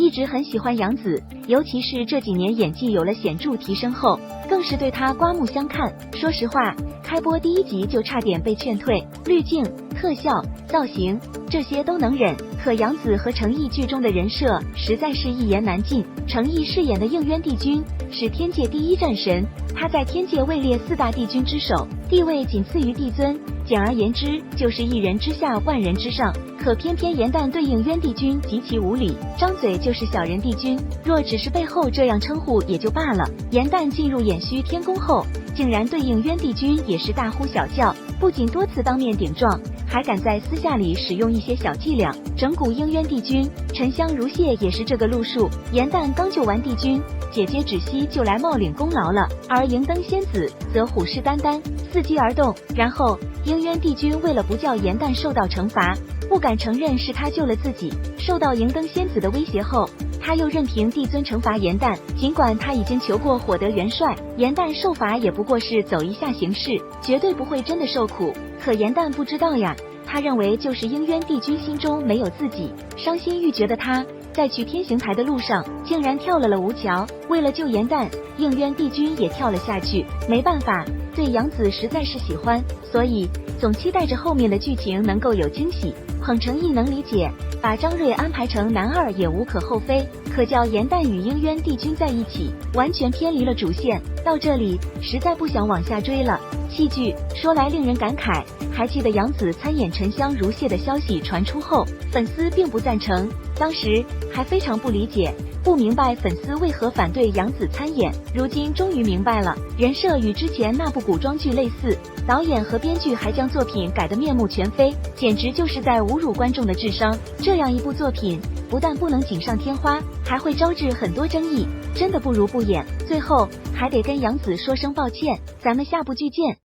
一直很喜欢杨紫，尤其是这几年演技有了显著提升后，更是对她刮目相看。说实话，开播第1集就差点被劝退，滤镜、特效、造型这些都能忍，可杨紫和程毅剧中的人设实在是一言难尽。程毅饰演的应渊帝君是天界第一战神，他在天界位列4大帝君之首，地位仅次于帝尊，简而言之就是一人之下万人之上。可偏偏颜淡对应渊帝君极其无礼，张嘴就是小人帝君，若只是背后这样称呼也就罢了，颜淡进入偃虚天宫后，竟然对应渊帝君也是大呼小叫，不仅多次当面顶撞，还敢在私下里使用一些小伎俩整蛊应渊帝君。沉香如屑也是这个路数，颜淡刚救完帝君，姐姐芷溪就来冒领功劳了，而银灯仙子则虎视眈眈，伺机而动。然后应渊帝君为了不叫颜淡受到惩罚，不敢承认是他救了自己，受到银灯仙子的威胁后，他又任凭帝尊惩罚颜淡，尽管他已经求过火德元帅，颜淡受罚也不过是走一下形式，绝对不会真的受苦。可颜淡不知道呀，他认为就是应渊帝君心中没有自己，伤心欲绝的他在去天行台的路上竟然跳了吴桥，为了救颜淡，应渊帝君也跳了下去。没办法，对杨紫实在是喜欢，所以总期待着后面的剧情能够有惊喜。捧程毅能理解，把张睿安排成男二也无可厚非，可叫颜淡与应渊帝君在一起，完全偏离了主线。到这里实在不想往下追了。戏剧说来令人感慨，还记得杨紫参演沉香如屑的消息传出后，粉丝并不赞成，当时还非常不理解，不明白粉丝为何反对杨紫参演，如今终于明白了，人设与之前那部古装剧类似，导演和编剧还将作品改得面目全非，简直就是在侮辱观众的智商。这样一部作品不但不能锦上添花，还会招致很多争议，真的不如不演。最后还得跟杨紫说声抱歉，咱们下部剧见。